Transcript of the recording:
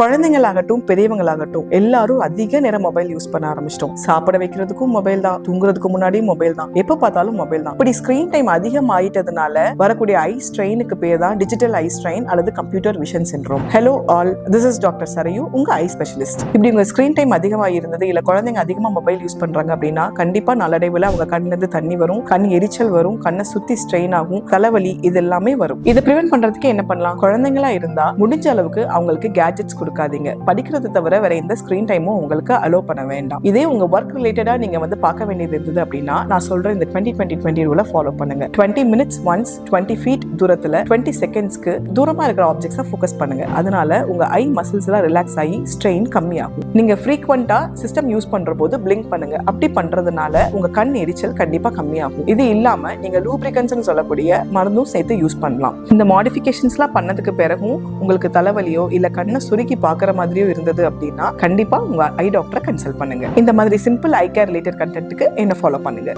குழந்தைங்களாகட்டும் பெரியவங்களாகட்டும் எல்லாரும் அதிக நேரம் மொபைல் யூஸ் பண்ண ஆரம்பிச்சிட்டோம். சாப்பிட வைக்கிறதுக்கும் மொபைல் தான், தூங்குறதுக்கு முன்னாடி மொபைல் தான், எப்ப பார்த்தாலும் மொபைல் தான். இப்படி ஸ்கிரீன் டைம் அதிகம் ஆயிட்டதுனால வரக்கூடிய ஐ ஸ்ட்ரெயினுக்கு பேர் தான் டிஜிட்டல் ஐ ஸ்ட்ரெயின் அல்லது computer vision syndrome. Hello all, this is doctor Sarayu, உங்க ஐ ஸ்பெஷலிஸ்ட். இப்படி உங்க ஸ்கிரீன் டைம் அதிகமா இருந்தது இல்ல குழந்தைங்க அதிகமா மொபைல் யூஸ் பண்றாங்க அப்படின்னா கண்டிப்பா நாளடைவுல அவங்க கண்ணுல இருந்து தண்ணி வரும், கண் எரிச்சல் வரும், கண்ணை சுத்தி ஸ்ட்ரெயின் ஆகும், தலைவலி, இது எல்லாமே வரும். இதை பிரிவென்ட் பண்றதுக்கு என்ன பண்ணலாம்? குழந்தைங்களா இருந்தா முடிஞ்ச அளவுக்கு அவங்களுக்கு கேட்ஜெட்ஸ் கொடுக்காதீங்க. படிக்கிறது தவிர வேற எந்த ஸ்கிரீன் டைமும் உங்களுக்கு அலோ பண்ண வேண்டாம். இதே உங்க ஒர்க் ரிலேட்டடா நீங்க பார்க்க வேண்டியது இருந்தது அப்படின்னா நான் சொல்ற இந்த 20-20-20 ரூலை ஃபாலோ பண்ணுங்க. 20 minutes once 20 feet தூரத்துல 20 செகண்ட்ஸ்க்கு தூரமா இருக்கிற ஆப்ஜெக்ட்ஸை ஃபோக்கஸ் பண்ணுங்க. அதனால உங்க ஐ மசில்ஸ் எல்லாம் ரிலாக்ஸ் ஆகி ஸ்ட்ரெயின் கம்மியாகும். நீங்க ஃப்ரீக்வெண்டா சிஸ்டம் யூஸ் பண்ற போது பிளிங்க் பண்ணுங்க. அப்படி பண்றதுனால உங்க கண் எரிச்சல் கண்டிப்பா கம்மியாகும். இது இல்லாம நீங்க லூப்ரிகன்ட்ஸ் சொல்லக்கூடிய மருந்தும் சேர்த்து யூஸ் பண்ணலாம். இந்த மாடிஃபிகேஷன்ஸ்லாம் பண்ணதுக்கு பிறகும் உங்களுக்கு தலைவலியோ இல்ல கண்ணை சுருக்கி பாக்குற மாதிரியோ இருந்தது அப்படின்னா கண்டிப்பா உங்க ஐ டாக்டரை கன்சல்ட் பண்ணுங்க. இந்த மாதிரி சிம்பிள் ஐ கேர் ரிலேட்டட் கண்டென்ட்க்கு என்ன ஃபாலோ பண்ணுங்க.